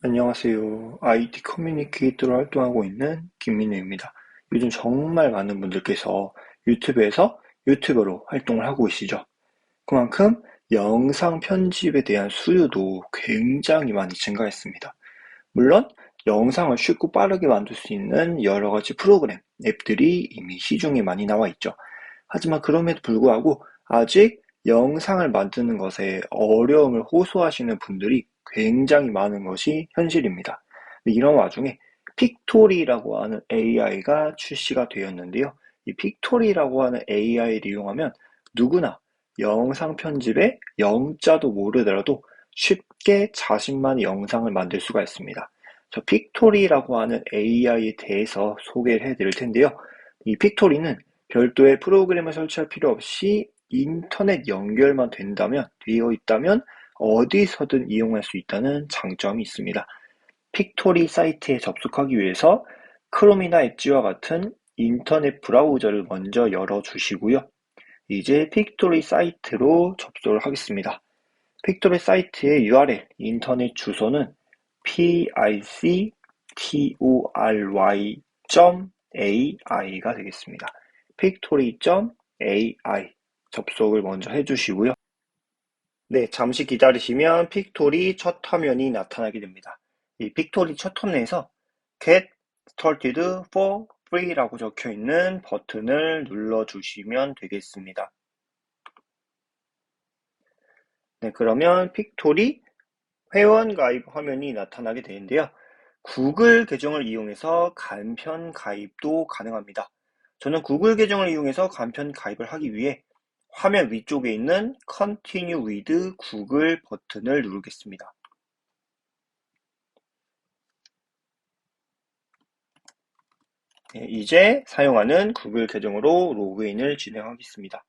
안녕하세요. IT 커뮤니케이터로 활동하고 있는 김민우입니다. 요즘 정말 많은 분들께서 유튜브에서 유튜버로 활동을 하고 계시죠. 그만큼 영상 편집에 대한 수요도 굉장히 많이 증가했습니다. 물론 영상을 쉽고 빠르게 만들 수 있는 여러 가지 프로그램, 앱들이 이미 시중에 많이 나와 있죠. 하지만 그럼에도 불구하고 아직 영상을 만드는 것에 어려움을 호소하시는 분들이 굉장히 많은 것이 현실입니다. 이런 와중에 픽토리라고 하는 AI가 출시가 되었는데요. 이 픽토리라고 하는 AI를 이용하면 누구나 영상 편집에 영자도 모르더라도 쉽게 자신만의 영상을 만들 수가 있습니다. 저 픽토리라고 하는 AI에 대해서 소개를 해드릴 텐데요. 이 픽토리는 별도의 프로그램을 설치할 필요 없이 인터넷 연결만 되어 있다면 어디서든 이용할 수 있다는 장점이 있습니다. 픽토리 사이트에 접속하기 위해서 크롬이나 엣지와 같은 인터넷 브라우저를 먼저 열어주시고요. 이제 픽토리 사이트로 접속을 하겠습니다. 픽토리 사이트의 URL, 인터넷 주소는 pictory.ai가 되겠습니다. pictory.ai 접속을 먼저 해주시고요. 네, 잠시 기다리시면 픽토리 첫 화면이 나타나게 됩니다. 이 픽토리 첫 화면에서 Get Started for Free라고 적혀 있는 버튼을 눌러주시면 되겠습니다. 네, 그러면 픽토리 회원 가입 화면이 나타나게 되는데요. 구글 계정을 이용해서 간편 가입도 가능합니다. 저는 구글 계정을 이용해서 간편 가입을 하기 위해 화면 위쪽에 있는 Continue with Google 버튼을 누르겠습니다. 네, 이제 사용하는 구글 계정으로 로그인을 진행하겠습니다.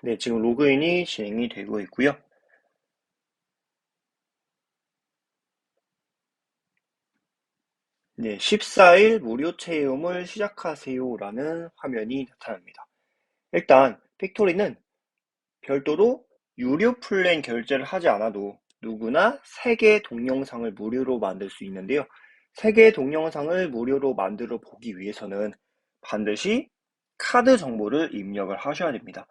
네, 지금 로그인이 진행이 되고 있고요. 네, 14일 무료 체험을 시작하세요라는 화면이 나타납니다. 일단 픽토리는 별도로 유료 플랜 결제를 하지 않아도 누구나 3개의 동영상을 무료로 만들 수 있는데요. 3개의 동영상을 무료로 만들어 보기 위해서는 반드시 카드 정보를 입력을 하셔야 됩니다.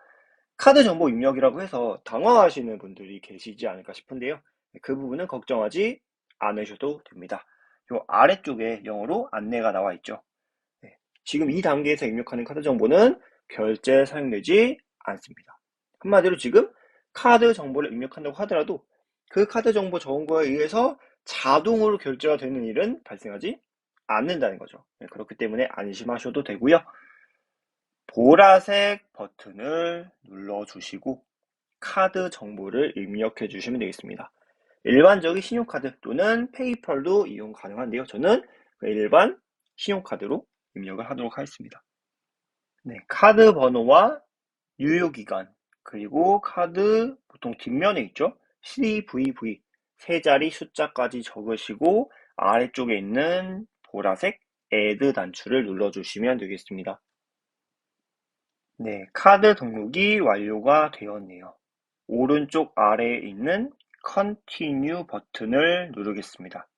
카드 정보 입력이라고 해서 당황하시는 분들이 계시지 않을까 싶은데요. 그 부분은 걱정하지 않으셔도 됩니다. 요 아래쪽에 영어로 안내가 나와 있죠. 네, 지금 이 단계에서 입력하는 카드 정보는 결제 사용되지 않습니다. 한마디로 지금 카드 정보를 입력한다고 하더라도 그 카드 정보 적은 거에 의해서 자동으로 결제가 되는 일은 발생하지 않는다는 거죠. 네, 그렇기 때문에 안심하셔도 되고요. 보라색 버튼을 눌러주시고 카드 정보를 입력해 주시면 되겠습니다. 일반적인 신용카드 또는 페이펄도 이용 가능한데요. 저는 일반 신용카드로 입력을 하도록 하겠습니다. 네, 카드 번호와 유효기간, 그리고 카드 보통 뒷면에 있죠. CVV 세 자리 숫자까지 적으시고 아래쪽에 있는 보라색 Add 단추를 눌러주시면 되겠습니다. 네, 카드 등록이 완료가 되었네요. 오른쪽 아래에 있는 Continue 버튼을 누르겠습니다.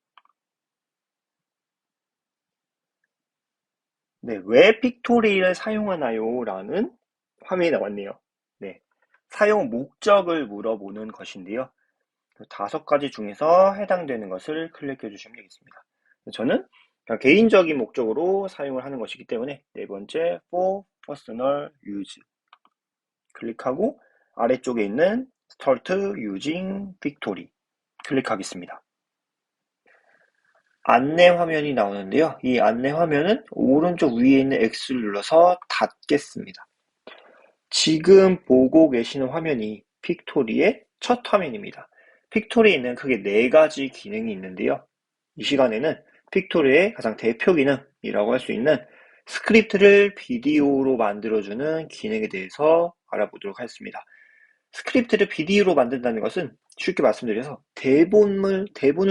네, 왜 픽토리를 사용하나요? 라는 화면이 나왔네요. 네, 사용 목적을 물어보는 것인데요. 5가지 중에서 해당되는 것을 클릭해 주시면 되겠습니다. 저는 그냥 개인적인 목적으로 사용을 하는 것이기 때문에 네 번째 for personal use 클릭하고 아래쪽에 있는 Start using Pictory 클릭하겠습니다. 안내 화면이 나오는데요. 이 안내 화면은 오른쪽 위에 있는 X를 눌러서 닫겠습니다. 지금 보고 계시는 화면이 픽토리의 첫 화면입니다. 픽토리에는 크게 4가지 기능이 있는데요. 이 시간에는 픽토리의 가장 대표 기능이라고 할 수 있는 스크립트를 비디오로 만들어주는 기능에 대해서 알아보도록 하겠습니다. 스크립트를 비디오로 만든다는 것은 쉽게 말씀드려서 대본을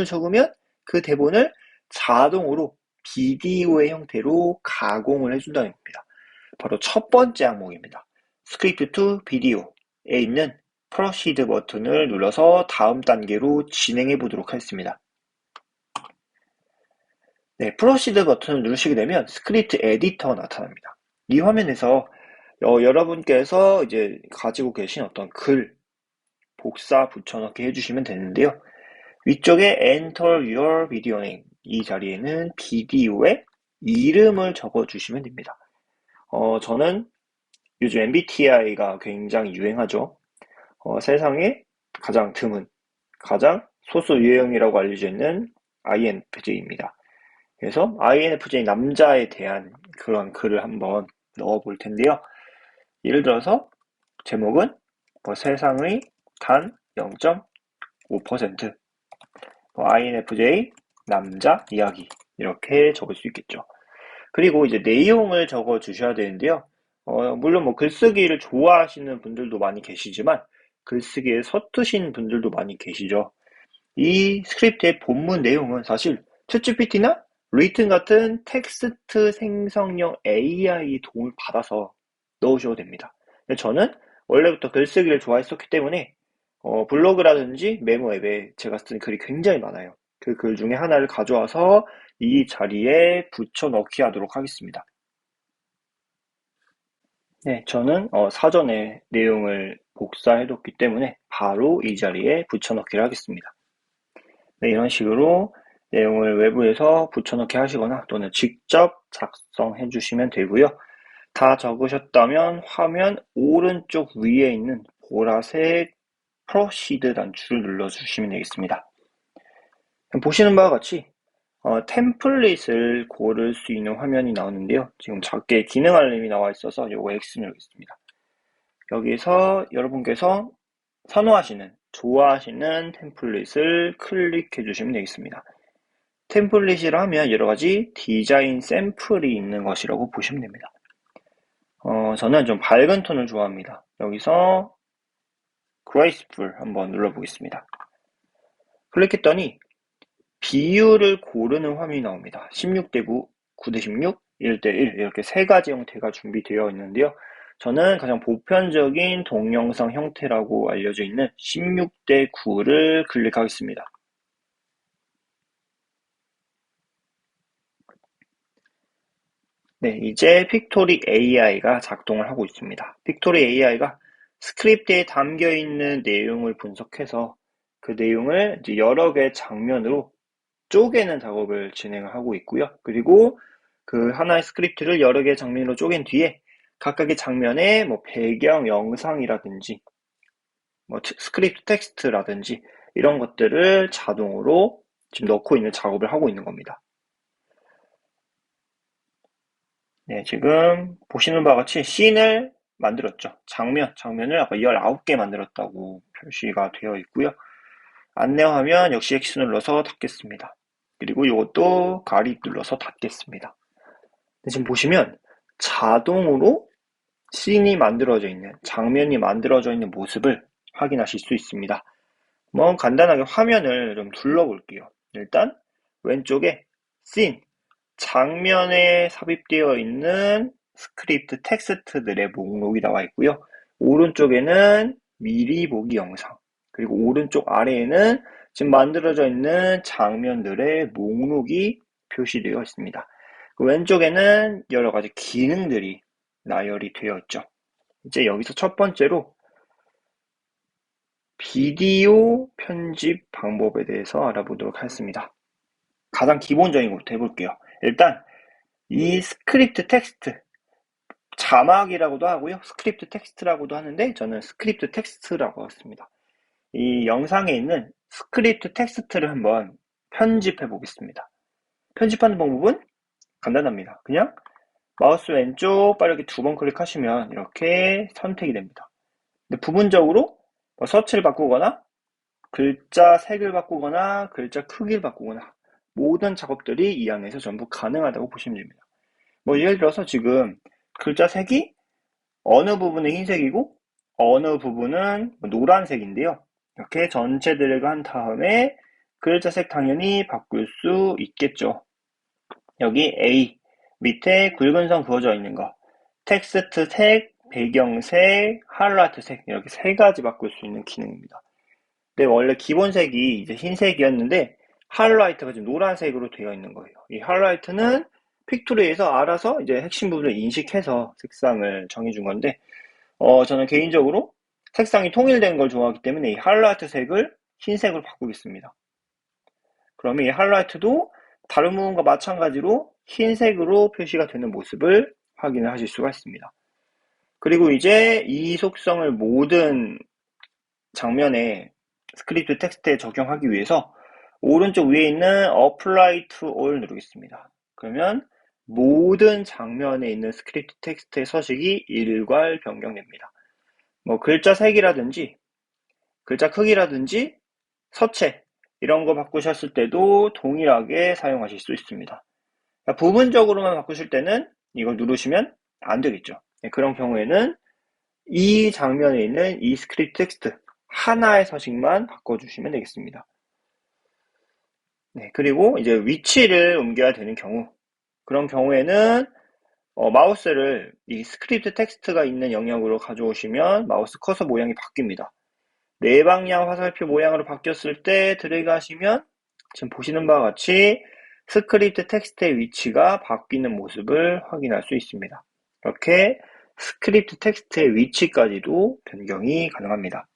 적으면 그 대본을 자동으로 비디오의 형태로 가공을 해준다는 겁니다. 바로 첫 번째 항목입니다. 스크립트 투 비디오에 있는 프로시드 버튼을 눌러서 다음 단계로 진행해 보도록 하겠습니다. 네, 프로시드 버튼을 누르시게 되면 스크립트 에디터가 나타납니다. 이 화면에서 여러분께서 이제 가지고 계신 어떤 글, 복사, 붙여넣기 해주시면 되는데요. 위쪽에 Enter your video name 이 자리에는 비디오의 이름을 적어주시면 됩니다. 저는 요즘 MBTI가 굉장히 유행하죠. 세상에 가장 드문, 가장 소수 유형이라고 알려져 있는 INFJ입니다. 그래서 INFJ 남자에 대한 그런 글을 한번 넣어 볼 텐데요. 예를 들어서 제목은 세상의 단 0.5% INFJ 남자 이야기 이렇게 적을 수 있겠죠. 그리고 이제 내용을 적어 주셔야 되는데요. 물론 글쓰기를 좋아하시는 분들도 많이 계시지만 글쓰기에 서투신 분들도 많이 계시죠. 이 스크립트의 본문 내용은 사실 챗GPT나 리튼 같은 텍스트 생성형 AI 도움을 받아서 넣으셔도 됩니다. 저는 원래부터 글쓰기를 좋아했었기 때문에 블로그라든지 메모 앱에 제가 쓴 글이 굉장히 많아요. 그 글 중에 하나를 가져와서 이 자리에 붙여넣기 하도록 하겠습니다. 네, 저는 사전에 내용을 복사해뒀기 때문에 바로 이 자리에 붙여넣기를 하겠습니다. 네, 이런 식으로 내용을 외부에서 붙여넣기 하시거나 또는 직접 작성해 주시면 되고요. 다 적으셨다면 화면 오른쪽 위에 있는 보라색 프로시드 단추를 눌러주시면 되겠습니다. 보시는 바와 같이 템플릿을 고를 수 있는 화면이 나오는데요. 지금 작게 기능 알림이 나와 있어서 요거 X 누르겠습니다. 여기서 여러분께서 선호하시는, 좋아하시는 템플릿을 클릭해 주시면 되겠습니다. 템플릿이라 하면 여러 가지 디자인 샘플이 있는 것이라고 보시면 됩니다. 저는 좀 밝은 톤을 좋아합니다. 여기서 graceful 한번 눌러보겠습니다. 클릭했더니 비율을 고르는 화면이 나옵니다. 16:9, 9:16, 1:1 이렇게 세 가지 형태가 준비되어 있는데요. 저는 가장 보편적인 동영상 형태라고 알려져 있는 16:9를 클릭하겠습니다. 네, 이제 픽토리 AI가 작동을 하고 있습니다. 픽토리 AI가 스크립트에 담겨 있는 내용을 분석해서 그 내용을 이제 여러 개의 장면으로 쪼개는 작업을 진행을 하고 있고요. 그리고 그 하나의 스크립트를 여러 개의 장면으로 쪼갠 뒤에 각각의 장면에 배경 영상이라든지 스크립트 텍스트라든지 이런 것들을 자동으로 지금 넣고 있는 작업을 하고 있는 겁니다. 네, 지금 보시는 바와 같이 씬을 만들었죠. 장면을 아까 19개 만들었다고 표시가 되어 있고요. 안내 화면 역시 X 눌러서 닫겠습니다. 그리고 이것도 가리 눌러서 닫겠습니다. 지금 보시면 자동으로 씬이 만들어져 있는, 장면이 만들어져 있는 모습을 확인하실 수 있습니다. 간단하게 화면을 좀 둘러볼게요. 일단 왼쪽에 씬, 장면에 삽입되어 있는 스크립트 텍스트들의 목록이 나와 있고요. 오른쪽에는 미리 보기 영상, 그리고 오른쪽 아래에는 지금 만들어져 있는 장면들의 목록이 표시되어 있습니다. 왼쪽에는 여러 가지 기능들이 나열이 되어 있죠. 이제 여기서 첫 번째로 비디오 편집 방법에 대해서 알아보도록 하겠습니다. 가장 기본적인 것부터 해볼게요. 일단 이 스크립트 텍스트, 자막이라고도 하고요. 스크립트 텍스트라고도 하는데 저는 스크립트 텍스트라고 했습니다. 이 영상에 있는 스크립트 텍스트를 한번 편집해 보겠습니다. 편집하는 방법은 간단합니다. 그냥 마우스 왼쪽 빠르게 2번 클릭하시면 이렇게 선택이 됩니다. 근데 부분적으로 서치를 바꾸거나 글자 색을 바꾸거나 글자 크기를 바꾸거나 모든 작업들이 이 안에서 전부 가능하다고 보시면 됩니다. 예를 들어서 지금 글자 색이 어느 부분은 흰색이고 어느 부분은 노란색인데요. 이렇게 전체 드래그 한 다음에 글자 색 당연히 바꿀 수 있겠죠. 여기 A 밑에 굵은 선 그어져 있는 거 텍스트 색, 배경색, 하이라이트 색 이렇게 세 가지 바꿀 수 있는 기능입니다. 근데 원래 기본 색이 이제 흰색이었는데 하이라이트가 지금 노란색으로 되어 있는 거예요. 이 하이라이트는 픽토리에서 알아서 이제 핵심 부분을 인식해서 색상을 정해준 건데 저는 개인적으로 색상이 통일된 걸 좋아하기 때문에 이 하이라이트 색을 흰색으로 바꾸겠습니다. 그러면 이 하이라이트도 다른 부분과 마찬가지로 흰색으로 표시가 되는 모습을 확인을 하실 수가 있습니다. 그리고 이제 이 속성을 모든 장면에 스크립트 텍스트에 적용하기 위해서 오른쪽 위에 있는 Apply to All 누르겠습니다. 그러면 모든 장면에 있는 스크립트 텍스트의 서식이 일괄 변경됩니다. 뭐 글자 색이라든지 글자 크기라든지 서체 이런 거 바꾸셨을 때도 동일하게 사용하실 수 있습니다. 그러니까 부분적으로만 바꾸실 때는 이걸 누르시면 안 되겠죠. 그런 경우에는 이 장면에 있는 이 스크립트 텍스트 하나의 서식만 바꿔주시면 되겠습니다. 네, 그리고 이제 위치를 옮겨야 되는 경우, 그런 경우에는 마우스를 이 스크립트 텍스트가 있는 영역으로 가져오시면 마우스 커서 모양이 바뀝니다. 네 방향 화살표 모양으로 바뀌었을 때 드래그 하시면 지금 보시는 바와 같이 스크립트 텍스트의 위치가 바뀌는 모습을 확인할 수 있습니다. 이렇게 스크립트 텍스트의 위치까지도 변경이 가능합니다.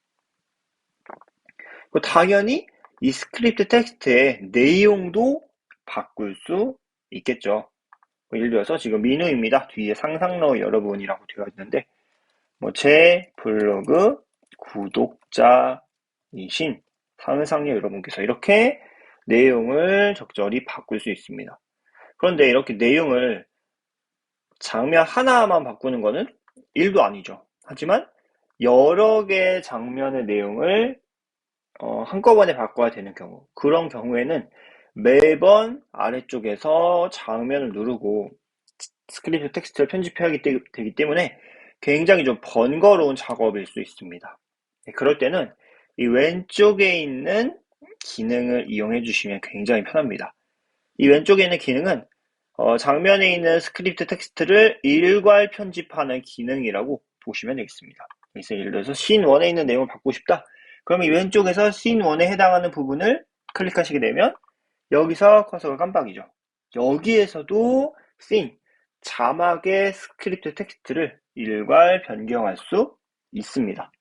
당연히 이 스크립트 텍스트의 내용도 바꿀 수 있겠죠. 예를 들어서 지금 민우입니다. 뒤에 상상러 여러분이라고 되어 있는데 제 블로그 구독자이신 상상러 여러분께서 이렇게 내용을 적절히 바꿀 수 있습니다. 그런데 이렇게 내용을 장면 하나만 바꾸는 것은 일도 아니죠. 하지만 여러 개의 장면의 내용을 한꺼번에 바꿔야 되는 경우, 그런 경우에는 매번 아래쪽에서 장면을 누르고 스크립트 텍스트를 편집해야 되기 때문에 굉장히 좀 번거로운 작업일 수 있습니다. 그럴 때는 이 왼쪽에 있는 기능을 이용해 주시면 굉장히 편합니다. 이 왼쪽에 있는 기능은 장면에 있는 스크립트 텍스트를 일괄 편집하는 기능이라고 보시면 되겠습니다. 그래서 예를 들어서 씬 1에 있는 내용을 바꾸고 싶다. 그러면 이 왼쪽에서 씬 1에 해당하는 부분을 클릭하시게 되면 여기서 커서가 깜빡이죠. 여기에서도 씬, 자막의 스크립트 텍스트를 일괄 변경할 수 있습니다.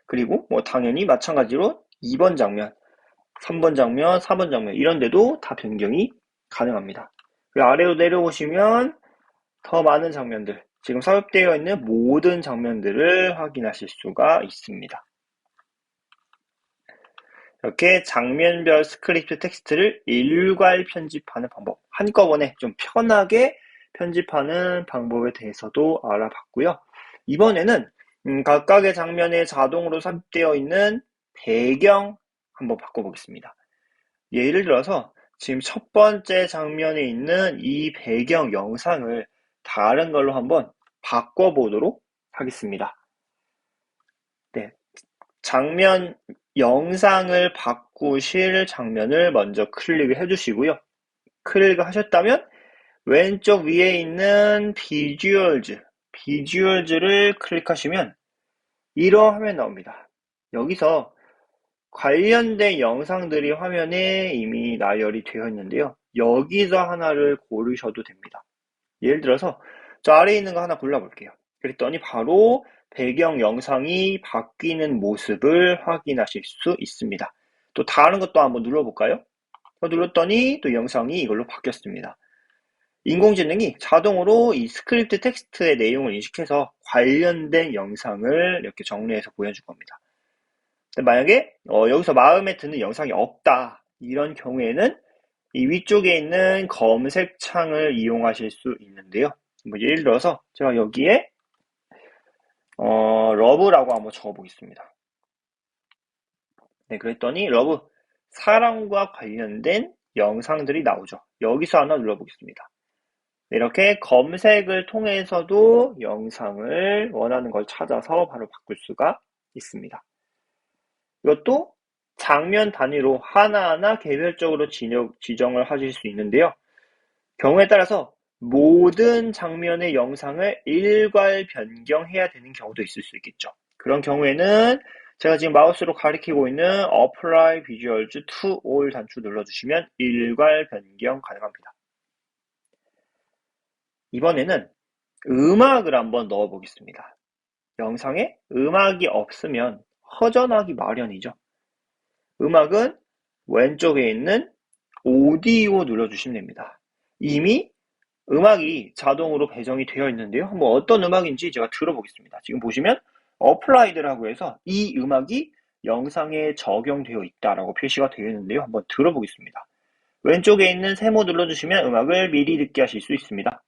그리고 당연히 마찬가지로 2번 장면, 3번 장면, 4번 장면 이런 데도 다 변경이 가능합니다. 아래로 내려오시면 더 많은 장면들, 지금 삽입되어 있는 모든 장면들을 확인하실 수가 있습니다. 이렇게 장면별 스크립트 텍스트를 일괄 편집하는 방법, 한꺼번에 좀 편하게 편집하는 방법에 대해서도 알아봤고요. 이번에는 각각의 장면에 자동으로 삽입되어 있는 배경 한번 바꿔보겠습니다. 예를 들어서 지금 첫 번째 장면에 있는 이 배경 영상을 다른 걸로 한번 바꿔보도록 하겠습니다. 네, 장면 영상을 바꾸실 장면을 먼저 클릭을 해주시고요. 클릭을 하셨다면 왼쪽 위에 있는 비주얼즈를 클릭하시면 이런 화면이 나옵니다. 여기서 관련된 영상들이 화면에 이미 나열이 되어 있는데요. 여기서 하나를 고르셔도 됩니다. 예를 들어서 저 아래에 있는 거 하나 골라볼게요. 그랬더니 바로 배경 영상이 바뀌는 모습을 확인하실 수 있습니다. 또 다른 것도 한번 눌러볼까요? 눌렀더니 또 영상이 이걸로 바뀌었습니다. 인공지능이 자동으로 이 스크립트 텍스트의 내용을 인식해서 관련된 영상을 이렇게 정리해서 보여줄 겁니다. 만약에 여기서 마음에 드는 영상이 없다, 이런 경우에는 이 위쪽에 있는 검색 창을 이용하실 수 있는데요. 예를 들어서 제가 여기에 러브라고 한번 적어보겠습니다. 네, 그랬더니 러브, 사랑과 관련된 영상들이 나오죠. 여기서 하나 눌러보겠습니다. 이렇게 검색을 통해서도 영상을 원하는 걸 찾아서 바로 바꿀 수가 있습니다. 이것도 장면 단위로 하나하나 개별적으로 지정을 하실 수 있는데요. 경우에 따라서 모든 장면의 영상을 일괄 변경해야 되는 경우도 있을 수 있겠죠. 그런 경우에는 제가 지금 마우스로 가리키고 있는 Apply Visuals to All 단추 눌러주시면 일괄 변경 가능합니다. 이번에는 음악을 한번 넣어보겠습니다. 영상에 음악이 없으면 허전하기 마련이죠. 음악은 왼쪽에 있는 오디오 눌러주시면 됩니다. 이미 음악이 자동으로 배정이 되어 있는데요. 한번 어떤 음악인지 제가 들어보겠습니다. 지금 보시면 Applied라고 해서 이 음악이 영상에 적용되어 있다라고 표시가 되어 있는데요. 한번 들어보겠습니다. 왼쪽에 있는 세모 눌러주시면 음악을 미리 듣게 하실 수 있습니다.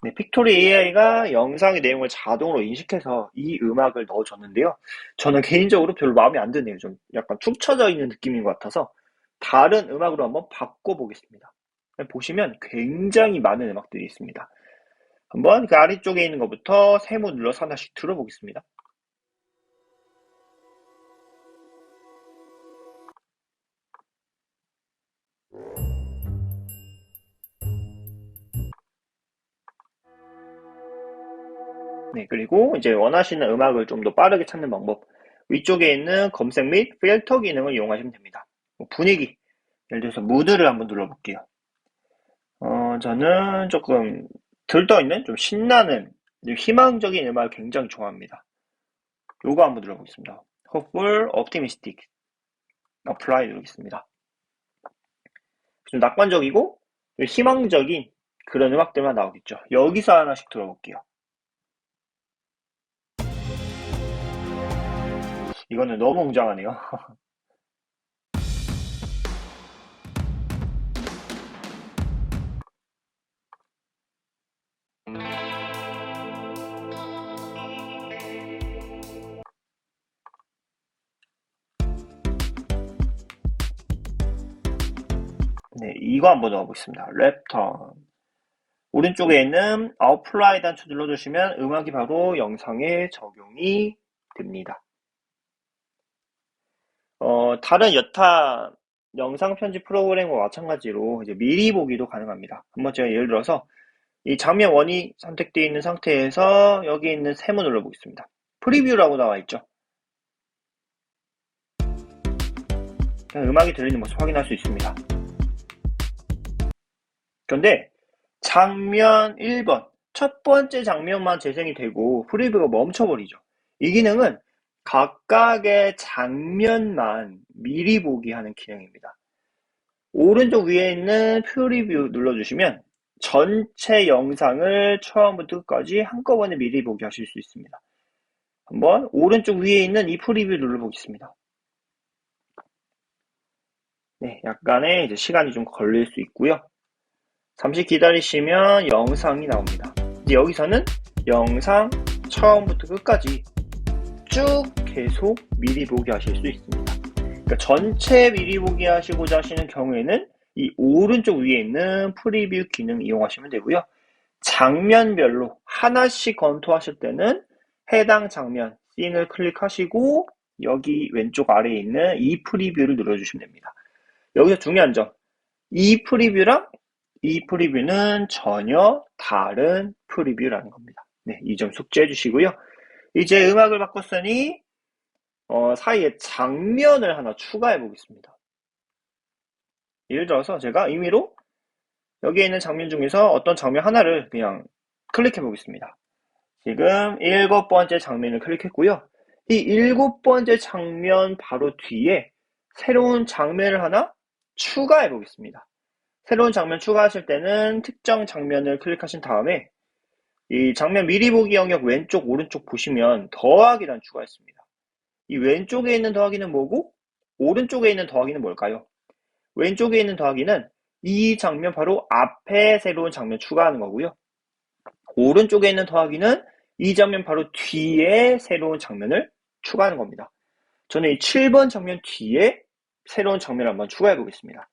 네, 픽토리 AI가 영상의 내용을 자동으로 인식해서 이 음악을 넣어줬는데요. 저는 개인적으로 별로 마음에 안 드네요. 좀 약간 축 처져 있는 느낌인 것 같아서 다른 음악으로 한번 바꿔보겠습니다. 보시면 굉장히 많은 음악들이 있습니다. 한번 그 아래쪽에 있는 것부터 세모 눌러서 하나씩 들어보겠습니다. 네, 그리고 이제 원하시는 음악을 좀 더 빠르게 찾는 방법. 위쪽에 있는 검색 및 필터 기능을 이용하시면 됩니다. 분위기, 예를 들어서 무드를 한번 눌러볼게요. 저는 조금 들떠있는, 좀 신나는, 희망적인 음악을 굉장히 좋아합니다. 요거 한번 눌러보겠습니다. Hopeful, Optimistic, Apply 누르겠습니다. 좀 낙관적이고 희망적인 그런 음악들만 나오겠죠. 여기서 하나씩 들어볼게요. 이거는 너무 웅장하네요. 네, 이거 한번 넣어보겠습니다. 랩턴. 오른쪽에 있는 Apply 단추 눌러주시면 음악이 바로 영상에 적용이 됩니다. 다른 여타 영상 편집 프로그램과 마찬가지로 이제 미리 보기도 가능합니다. 한번 제가 예를 들어서 이 장면 1이 선택되어 있는 상태에서 여기 있는 세모 눌러보겠습니다. 프리뷰라고 나와 있죠. 음악이 들리는 모습 확인할 수 있습니다. 그런데 장면 1번, 첫 번째 장면만 재생이 되고 프리뷰가 멈춰버리죠. 이 기능은 각각의 장면만 미리 보기 하는 기능입니다. 오른쪽 위에 있는 프리뷰 눌러주시면 전체 영상을 처음부터 끝까지 한꺼번에 미리 보기 하실 수 있습니다. 한번 오른쪽 위에 있는 이 프리뷰 눌러보겠습니다. 네, 약간의 이제 시간이 좀 걸릴 수 있고요. 잠시 기다리시면 영상이 나옵니다. 이제 여기서는 영상 처음부터 끝까지 쭉 계속 미리 보기 하실 수 있습니다. 그러니까 전체 미리 보기 하시고자 하시는 경우에는 이 오른쪽 위에 있는 프리뷰 기능 이용하시면 되고요. 장면별로 하나씩 검토하실 때는 해당 장면 씬을 클릭하시고 여기 왼쪽 아래에 있는 이 프리뷰를 눌러주시면 됩니다. 여기서 중요한 점, 이 프리뷰랑 이 프리뷰는 전혀 다른 프리뷰라는 겁니다. 네, 이 점 숙지해 주시고요. 이제 음악을 바꿨으니 사이에 장면을 하나 추가해 보겠습니다. 예를 들어서 제가 임의로 여기에 있는 장면 중에서 어떤 장면 하나를 그냥 클릭해 보겠습니다. 지금 7번째 장면을 클릭했고요. 이 7번째 장면 바로 뒤에 새로운 장면을 하나 추가해 보겠습니다. 새로운 장면 추가하실 때는 특정 장면을 클릭하신 다음에 이 장면 미리 보기 영역 왼쪽 오른쪽 보시면 더하기 단추가 있습니다. 이 왼쪽에 있는 더하기는 뭐고 오른쪽에 있는 더하기는 뭘까요? 왼쪽에 있는 더하기는 이 장면 바로 앞에 새로운 장면 추가하는 거고요. 오른쪽에 있는 더하기는 이 장면 바로 뒤에 새로운 장면을 추가하는 겁니다. 저는 이 7번 장면 뒤에 새로운 장면을 한번 추가해 보겠습니다.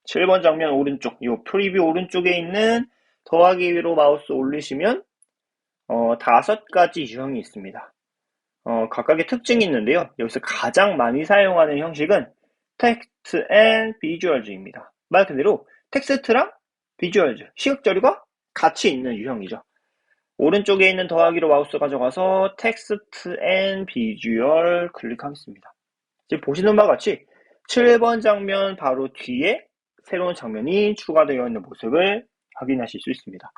7번 장면 오른쪽, 이 프리뷰 오른쪽에 있는 더하기 위로 마우스 올리시면 5가지 유형이 있습니다. 각각의 특징이 있는데요. 여기서 가장 많이 사용하는 형식은 and visuals입니다. 말 그대로 텍스트랑 비주얼즈, 시각 자료가 같이 있는 유형이죠. 오른쪽에 있는 더하기로 마우스 가져가서 텍스트 앤 비주얼 클릭하겠습니다. 지금 보시는 바와 같이 7번 장면 바로 뒤에 새로운 장면이 추가되어 있는 모습을 확인하실 수 있습니다.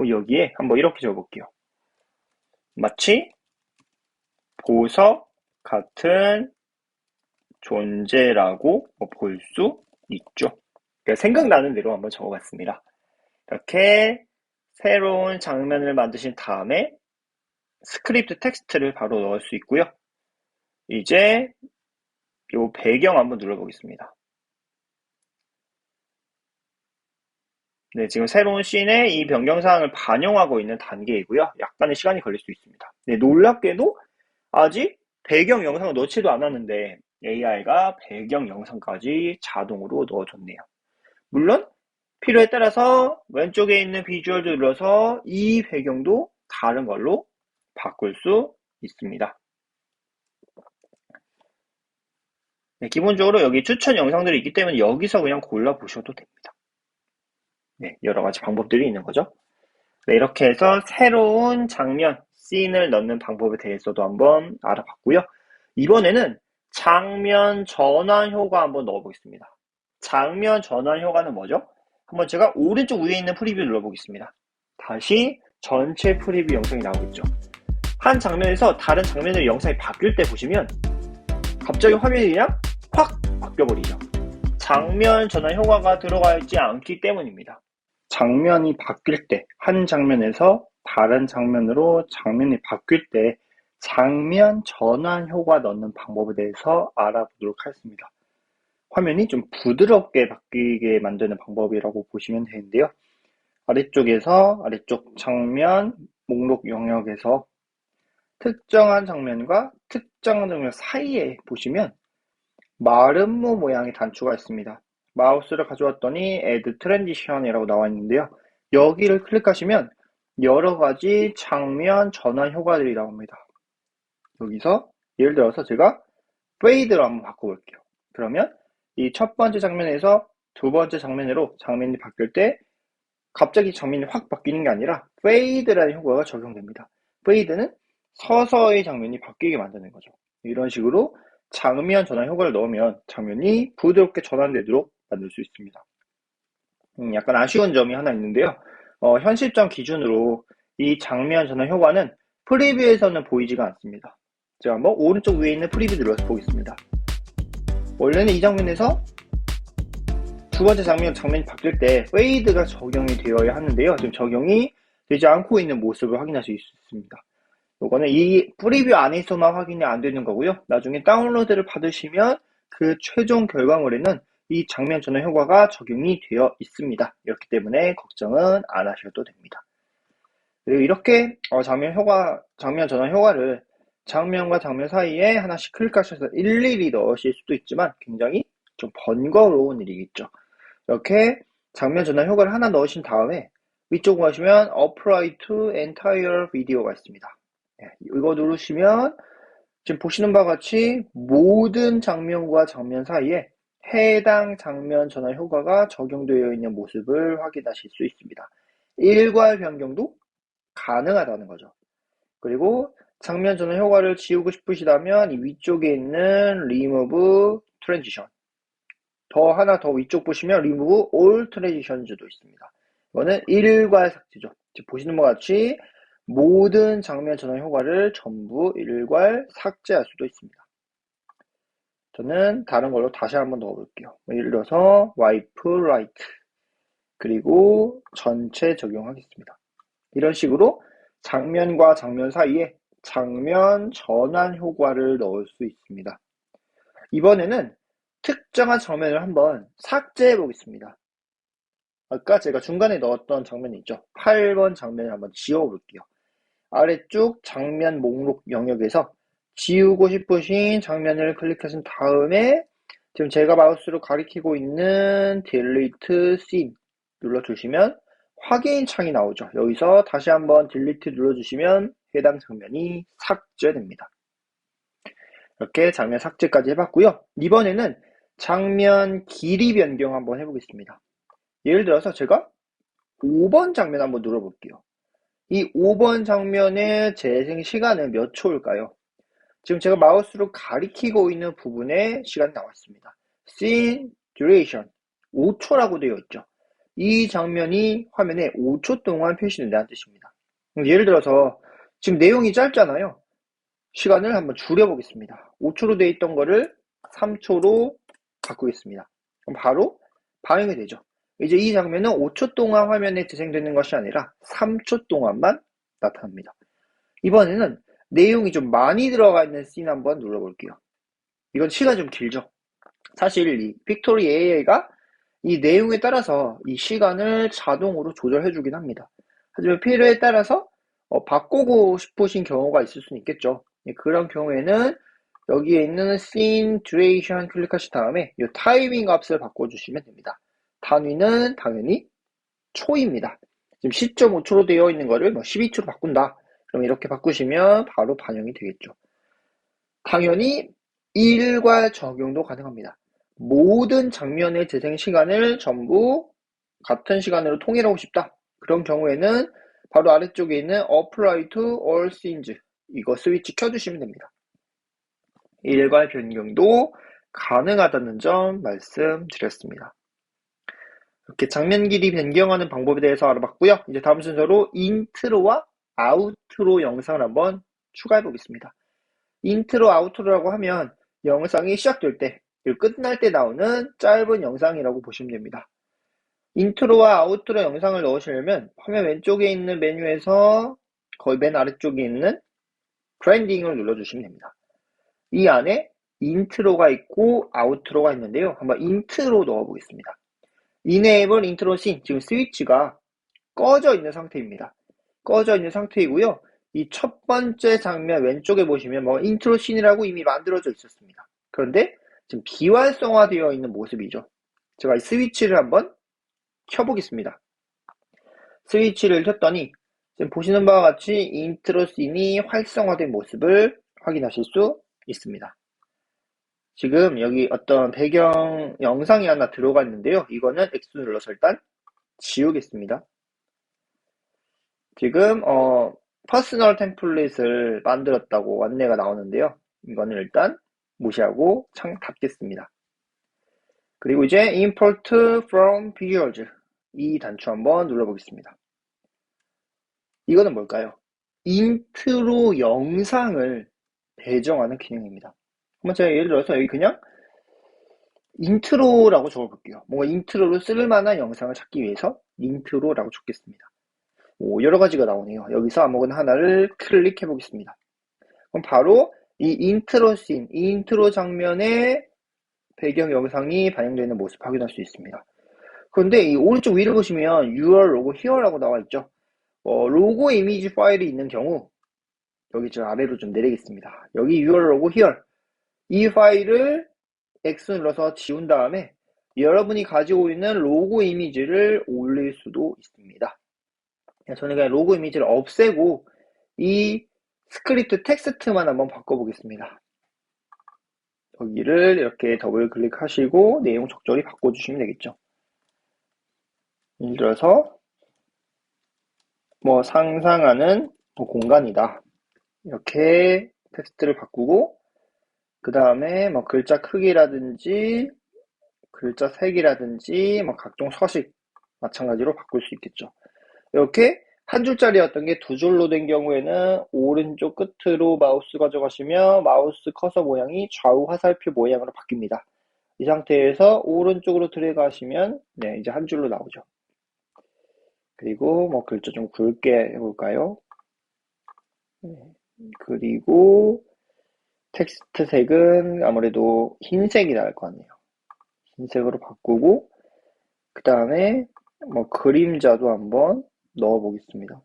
여기에 한번 이렇게 적어볼게요. 마치 보석 같은 존재라고 볼 수 있죠. 생각나는 대로 한번 적어봤습니다. 이렇게 새로운 장면을 만드신 다음에 스크립트 텍스트를 바로 넣을 수 있고요. 이제 이 배경 한번 눌러보겠습니다. 네, 지금 새로운 씬에 이 변경사항을 반영하고 있는 단계이고요. 약간의 시간이 걸릴 수 있습니다. 네, 놀랍게도 아직 배경 영상을 넣지도 않았는데 AI가 배경 영상까지 자동으로 넣어줬네요. 물론 필요에 따라서 왼쪽에 있는 비주얼 눌러서 이 배경도 다른 걸로 바꿀 수 있습니다. 네, 기본적으로 여기 추천 영상들이 있기 때문에 여기서 그냥 골라보셔도 됩니다. 네, 여러 가지 방법들이 있는 거죠. 네, 이렇게 해서 새로운 장면, 씬을 넣는 방법에 대해서도 한번 알아봤고요. 이번에는 장면 전환 효과 한번 넣어보겠습니다. 장면 전환 효과는 뭐죠? 한번 제가 오른쪽 위에 있는 프리뷰 눌러보겠습니다. 다시 전체 프리뷰 영상이 나오겠죠. 한 장면에서 다른 장면의 영상이 바뀔 때 보시면 갑자기 화면이 그냥 확 바뀌어버리죠. 장면 전환 효과가 들어가 있지 않기 때문입니다. 장면이 바뀔 때, 한 장면에서 다른 장면으로 장면이 바뀔 때 장면 전환 효과 넣는 방법에 대해서 알아보도록 하겠습니다. 화면이 좀 부드럽게 바뀌게 만드는 방법이라고 보시면 되는데요. 아래쪽 장면 목록 영역에서 특정한 장면과 특정한 장면 사이에 보시면 마름모 모양의 단추가 있습니다. 마우스를 가져왔더니 Add Transition이라고 나와 있는데요. 여기를 클릭하시면 여러 가지 장면 전환 효과들이 나옵니다. 여기서 예를 들어서 제가 Fade로 한번 바꿔볼게요. 그러면 이 첫 번째 장면에서 두 번째 장면으로 장면이 바뀔 때 갑자기 장면이 확 바뀌는 게 아니라 Fade라는 효과가 적용됩니다. Fade는 서서히 장면이 바뀌게 만드는 거죠. 이런 식으로 장면 전환 효과를 넣으면 장면이 부드럽게 전환되도록 만들 수 있습니다. 약간 아쉬운 점이 하나 있는데요. 현 시점 기준으로 이 장면 전환 효과는 프리뷰에서는 보이지가 않습니다. 제가 한번 오른쪽 위에 있는 프리뷰 눌러서 보겠습니다. 원래는 이 장면에서 두 번째 장면이 바뀔 때 페이드가 적용이 되어야 하는데요. 지금 적용이 되지 않고 있는 모습을 확인하실 수 있습니다. 이거는 이 프리뷰 안에서만 확인이 안 되는 거고요. 나중에 다운로드를 받으시면 그 최종 결과물에는 이 장면 전환 효과가 적용이 되어 있습니다. 이렇기 때문에 걱정은 안 하셔도 됩니다. 그리고 이렇게 장면 전환 효과를 장면과 장면 사이에 하나씩 클릭하셔서 일일이 넣으실 수도 있지만 굉장히 좀 번거로운 일이겠죠. 이렇게 장면 전환 효과를 하나 넣으신 다음에 위쪽으로 가시면 Apply to Entire Video가 있습니다. 이거 누르시면 지금 보시는 바와 같이 모든 장면과 장면 사이에 해당 장면 전환 효과가 적용되어 있는 모습을 확인하실 수 있습니다. 일괄 변경도 가능하다는 거죠. 그리고 장면 전환 효과를 지우고 싶으시다면 이 위쪽에 있는 Remove Transition 하나 더 위쪽 보시면 Remove All Transitions도 있습니다. 이거는 일괄 삭제죠. 지금 보시는 바와 같이 모든 장면 전환 효과를 전부 일괄 삭제할 수도 있습니다. 저는 다른 걸로 다시 한번 넣어볼게요. 예를 들어서 Wipe Right 그리고 전체 적용하겠습니다. 이런 식으로 장면과 장면 사이에 장면 전환 효과를 넣을 수 있습니다. 이번에는 특정한 장면을 한번 삭제해 보겠습니다. 아까 제가 중간에 넣었던 장면이 있죠. 8번 장면을 한번 지워볼게요. 아래쪽 장면 목록 영역에서 지우고 싶으신 장면을 클릭하신 다음에 지금 제가 마우스로 가리키고 있는 Delete Scene 눌러주시면 확인 창이 나오죠. 여기서 다시 한번 Delete 눌러주시면 해당 장면이 삭제됩니다. 이렇게 장면 삭제까지 해봤고요. 이번에는 장면 길이 변경 한번 해보겠습니다. 예를 들어서 제가 5번 장면 한번 눌러볼게요. 이 5번 장면의 재생 시간은 몇 초일까요? 지금 제가 마우스로 가리키고 있는 부분에 시간이 나왔습니다. Scene duration 5초라고 되어 있죠. 이 장면이 화면에 5초 동안 표시된다는 뜻입니다. 예를 들어서 지금 내용이 짧잖아요. 시간을 한번 줄여보겠습니다. 5초로 되어 있던 거를 3초로 바꾸겠습니다. 그럼 바로 반영이 되죠. 이제 이 장면은 5초 동안 화면에 재생되는 것이 아니라 3초 동안만 나타납니다. 이번에는 내용이 좀 많이 들어가 있는 씬 한번 눌러볼게요. 이건 시간이 좀 길죠. 사실 이 픽토리 AI가 이 내용에 따라서 이 시간을 자동으로 조절해 주긴 합니다. 하지만 필요에 따라서 바꾸고 싶으신 경우가 있을 수는 있겠죠. 그런 경우에는 여기에 있는 scene duration 클릭하신 다음에 이 타이밍 값을 바꿔주시면 됩니다. 단위는 당연히 초입니다. 지금 10.5초로 되어 있는 거를 12초로 바꾼다. 그럼 이렇게 바꾸시면 바로 반영이 되겠죠. 당연히 일괄 적용도 가능합니다. 모든 장면의 재생 시간을 전부 같은 시간으로 통일하고 싶다. 그런 경우에는 바로 아래쪽에 있는 Apply to All Scenes 이거 스위치 켜주시면 됩니다. 일괄 변경도 가능하다는 점 말씀드렸습니다. 이렇게 장면 길이 변경하는 방법에 대해서 알아봤고요. 이제 다음 순서로 인트로와 아우트로 영상을 한번 추가해 보겠습니다. 인트로, 아우트로라고 하면 영상이 시작될 때, 끝날 때 나오는 짧은 영상이라고 보시면 됩니다. 인트로와 아우트로 영상을 넣으시려면 화면 왼쪽에 있는 메뉴에서 거의 맨 아래쪽에 있는 브랜딩을 눌러주시면 됩니다. 이 안에 인트로가 있고 아우트로가 있는데요. 한번 인트로 넣어보겠습니다. Enable Intro Scene, 지금 스위치가 꺼져 있는 상태입니다. 꺼져 있는 상태이고요. 이 첫 번째 장면 왼쪽에 보시면 인트로 씬이라고 이미 만들어져 있었습니다. 그런데 지금 비활성화되어 있는 모습이죠. 제가 이 스위치를 한번 켜보겠습니다. 스위치를 켰더니 지금 보시는 바와 같이 인트로 씬이 활성화된 모습을 확인하실 수 있습니다. 지금 여기 어떤 배경 영상이 하나 들어가 있는데요. 이거는 X 눌러서 일단 지우겠습니다. 지금 퍼스널 템플릿을 만들었다고 안내가 나오는데요. 이거는 일단 무시하고 창 닫겠습니다. 그리고 이제 Import from Visuals 이 단추 한번 눌러보겠습니다. 이거는 뭘까요? 인트로 영상을 배정하는 기능입니다. 한번 제가 예를 들어서 여기 그냥 인트로라고 적어볼게요. 뭔가 인트로로 쓸만한 영상을 찾기 위해서 인트로라고 적겠습니다. 여러 가지가 나오네요. 여기서 아무거나 하나를 클릭해 보겠습니다. 그럼 바로 이 인트로 씬, 이 인트로 장면의 배경 영상이 반영되는 모습 확인할 수 있습니다. 그런데 이 오른쪽 위를 보시면 Your Logo Here라고 나와 있죠. 로고 이미지 파일이 있는 경우 여기 저 아래로 좀 내리겠습니다. 여기 Your Logo Here 이 파일을 X 눌러서 지운 다음에 여러분이 가지고 있는 로고 이미지를 올릴 수도 있습니다. 저는 그냥 로고 이미지를 없애고 이 스크립트 텍스트만 한번 바꿔보겠습니다. 여기를 이렇게 더블 클릭하시고 내용 적절히 바꿔주시면 되겠죠. 예를 들어서 상상하는 공간이다. 이렇게 텍스트를 바꾸고 그 다음에 글자 크기라든지 글자 색이라든지 각종 서식 마찬가지로 바꿀 수 있겠죠. 이렇게 한 줄짜리였던 게 두 줄로 된 경우에는 오른쪽 끝으로 마우스 가져가시면 마우스 커서 모양이 좌우 화살표 모양으로 바뀝니다. 이 상태에서 오른쪽으로 들어가시면 이제 한 줄로 나오죠. 그리고 글자 좀 굵게 해볼까요? 그리고 텍스트 색은 아무래도 흰색이 나을 것 같네요. 흰색으로 바꾸고 그 다음에 그림자도 한번 넣어 보겠습니다.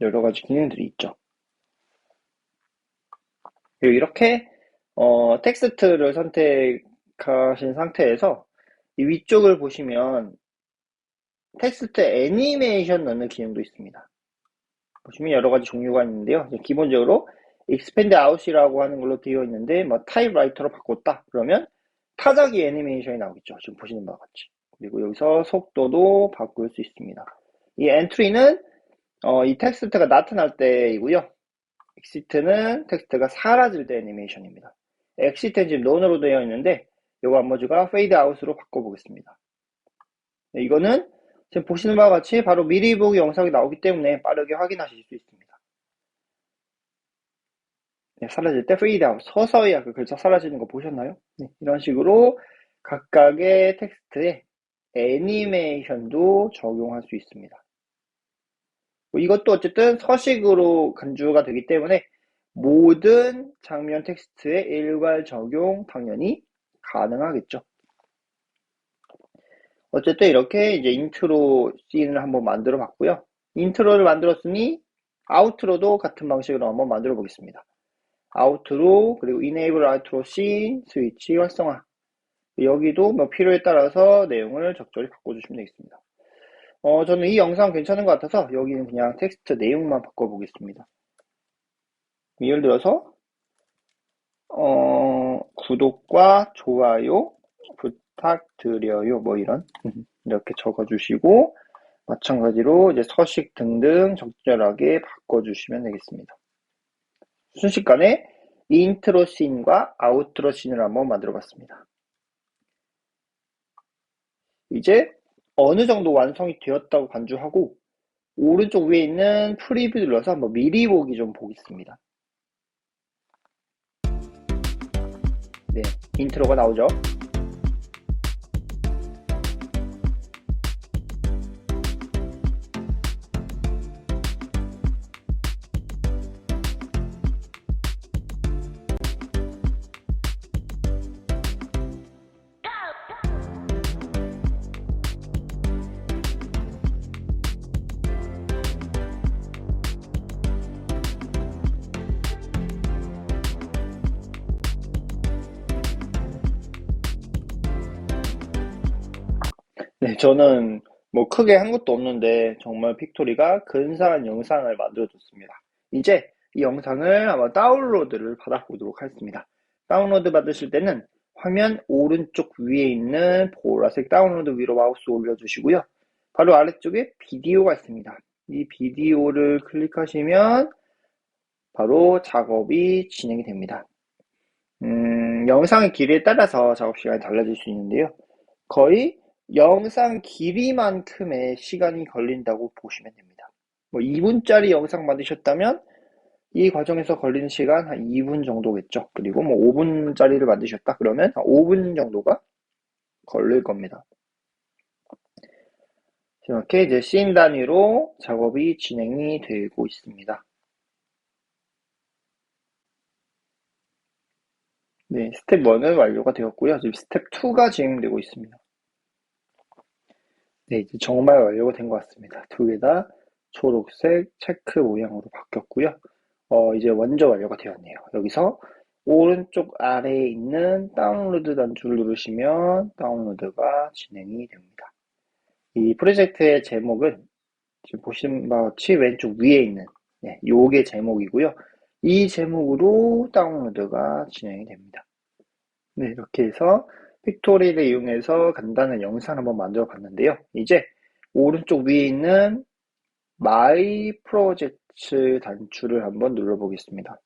여러 가지 기능들이 있죠. 이렇게 텍스트를 선택하신 상태에서 이 위쪽을 보시면 텍스트 애니메이션 넣는 기능도 있습니다. 보시면 여러 가지 종류가 있는데요. 기본적으로 expand out이라고 하는 걸로 되어 있는데 뭐 타입라이터로 바꿨다 그러면 타자기 애니메이션이 나오겠죠. 지금 보시는 바와 같이. 그리고 여기서 속도도 바꿀 수 있습니다. 이 엔트리는 이 텍스트가 나타날 때이고요. exit는 텍스트가 사라질 때 애니메이션입니다. exit는 지금 none으로 되어 있는데 이거 안머지가 fade out으로 바꿔보겠습니다. 네, 이거는 지금 보시는 바와 같이 바로 미리 보기 영상이 나오기 때문에 빠르게 확인하실 수 있습니다. 네, 사라질 때 fade out, 서서히 아까 글자 사라지는 거 보셨나요? 네, 이런 식으로 각각의 텍스트에 애니메이션도 적용할 수 있습니다. 이것도 어쨌든 서식으로 간주가 되기 때문에 모든 장면 텍스트에 일괄 적용 당연히 가능하겠죠. 어쨌든 이렇게 이제 인트로 씬을 한번 만들어 봤고요. 인트로를 만들었으니 아우트로도 같은 방식으로 한번 만들어 보겠습니다. 아우트로 그리고 enable 아우트로 씬 스위치 활성화. 여기도 뭐 필요에 따라서 내용을 적절히 바꿔주시면 되겠습니다. 저는 이 영상 괜찮은 것 같아서 여기는 그냥 텍스트 내용만 바꿔보겠습니다. 예를 들어서 구독과 좋아요 부탁드려요 뭐 이런 이렇게 적어주시고 마찬가지로 이제 서식 등등 적절하게 바꿔주시면 되겠습니다. 순식간에 인트로 씬과 아우트로 씬을 한번 만들어 봤습니다. 이제 어느 정도 완성이 되었다고 간주하고 오른쪽 위에 있는 프리뷰 눌러서 한번 미리 보기 좀 보겠습니다. 네, 인트로가 나오죠. 네, 저는 뭐 크게 한 것도 없는데 정말 픽토리가 근사한 영상을 만들어줬습니다. 이제 이 영상을 한번 다운로드를 받아보도록 하겠습니다. 다운로드 받으실 때는 화면 오른쪽 위에 있는 보라색 다운로드 위로 마우스 올려주시고요. 바로 아래쪽에 비디오가 있습니다. 이 비디오를 클릭하시면 바로 작업이 진행이 됩니다. 영상의 길이에 따라서 작업 시간이 달라질 수 있는데요. 거의 영상 길이만큼의 시간이 걸린다고 보시면 됩니다. 뭐 2분짜리 영상 만드셨다면 이 과정에서 걸리는 시간 한 2분 정도겠죠. 그리고 뭐 5분짜리를 만드셨다 그러면 한 5분 정도가 걸릴 겁니다. 이렇게 이제 씬 단위로 작업이 진행이 되고 있습니다. 네, 스텝 1은 완료가 되었고요. 지금 스텝 2가 진행되고 있습니다. 네, 이제 정말 완료가 된 것 같습니다. 두 개 다 초록색 체크 모양으로 바뀌었고요. 이제 완전 완료가 되었네요. 여기서 오른쪽 아래에 있는 다운로드 단추를 누르시면 다운로드가 진행이 됩니다. 이 프로젝트의 제목은 지금 보시는 바와 같이 왼쪽 위에 있는 요게 제목이고요. 이 제목으로 다운로드가 진행이 됩니다. 네, 이렇게 해서 픽토리를 이용해서 간단한 영상 한번 만들어 봤는데요. 이제 오른쪽 위에 있는 마이 프로젝트 단추를 한번 눌러 보겠습니다.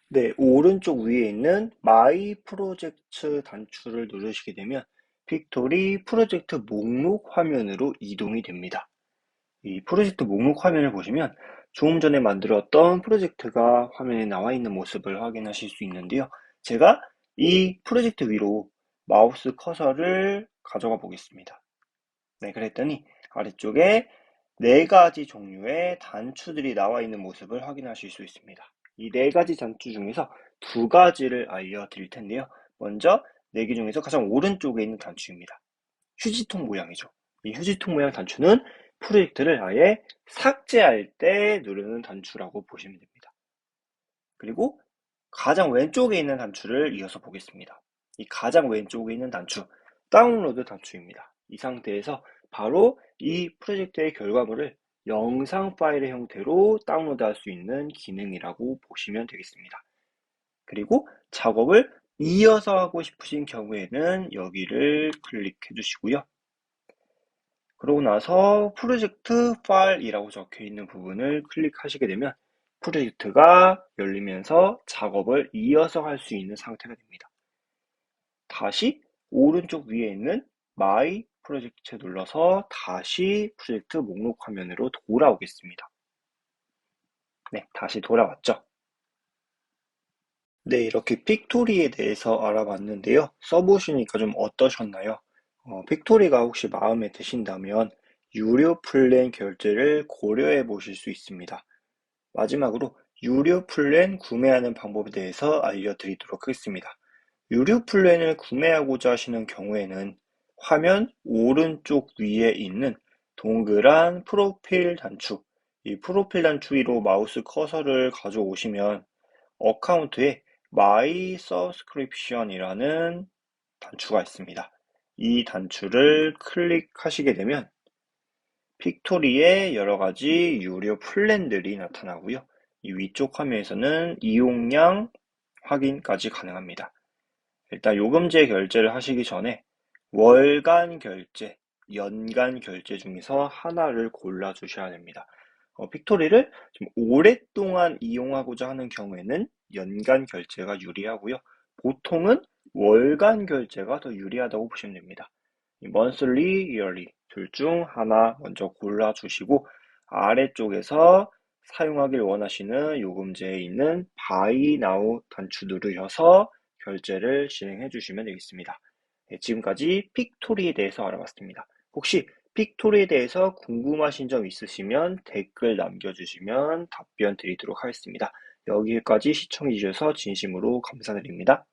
네, 오른쪽 위에 있는 마이 프로젝트 단추를 누르시게 되면 픽토리 프로젝트 목록 화면으로 이동이 됩니다. 이 프로젝트 목록 화면을 보시면 조금 전에 만들었던 프로젝트가 화면에 나와 있는 모습을 확인하실 수 있는데요. 제가 이 프로젝트 위로 마우스 커서를 가져가 보겠습니다. 네, 그랬더니 아래쪽에 4가지 종류의 단추들이 나와 있는 모습을 확인하실 수 있습니다. 이 4가지 단추 중에서 2가지를 알려드릴 텐데요. 먼저 4개 중에서 가장 오른쪽에 있는 단추입니다. 휴지통 모양이죠. 이 휴지통 모양 단추는 프로젝트를 아예 삭제할 때 누르는 단추라고 보시면 됩니다. 그리고 가장 왼쪽에 있는 단추를 이어서 보겠습니다. 이 가장 왼쪽에 있는 단추, 다운로드 단추입니다. 이 상태에서 바로 이 프로젝트의 결과물을 영상 파일의 형태로 다운로드할 수 있는 기능이라고 보시면 되겠습니다. 그리고 작업을 이어서 하고 싶으신 경우에는 여기를 클릭해 주시고요. 그러고 나서 프로젝트 파일이라고 적혀 있는 부분을 클릭하시게 되면 프로젝트가 열리면서 작업을 이어서 할 수 있는 상태가 됩니다. 다시 오른쪽 위에 있는 My 프로젝트에 눌러서 다시 프로젝트 목록 화면으로 돌아오겠습니다. 네, 다시 돌아왔죠. 네, 이렇게 픽토리에 대해서 알아봤는데요. 써보시니까 좀 어떠셨나요? 픽토리가 혹시 마음에 드신다면 유료 플랜 결제를 고려해 보실 수 있습니다. 마지막으로 유료 플랜 구매하는 방법에 대해서 알려드리도록 하겠습니다. 유료 플랜을 구매하고자 하시는 경우에는 화면 오른쪽 위에 있는 동그란 프로필 단추, 이 프로필 단추 위로 마우스 커서를 가져오시면 어카운트에 My Subscription이라는 단추가 있습니다. 이 단추를 클릭하시게 되면 픽토리에 여러 가지 유료 플랜들이 나타나고요. 이 위쪽 화면에서는 이용량 확인까지 가능합니다. 일단 요금제 결제를 하시기 전에 월간 결제, 연간 결제 중에서 하나를 골라 주셔야 됩니다. 픽토리를 좀 오랫동안 이용하고자 하는 경우에는 연간 결제가 유리하고요. 보통은 월간 결제가 더 유리하다고 보시면 됩니다. monthly, yearly 둘 중 하나 먼저 골라 주시고 아래쪽에서 사용하길 원하시는 요금제에 있는 Buy Now 단추 누르셔서 결제를 진행해 주시면 되겠습니다. 네, 지금까지 픽토리에 대해서 알아봤습니다. 혹시 픽토리에 대해서 궁금하신 점 있으시면 댓글 남겨주시면 답변 드리도록 하겠습니다. 여기까지 시청해 주셔서 진심으로 감사드립니다.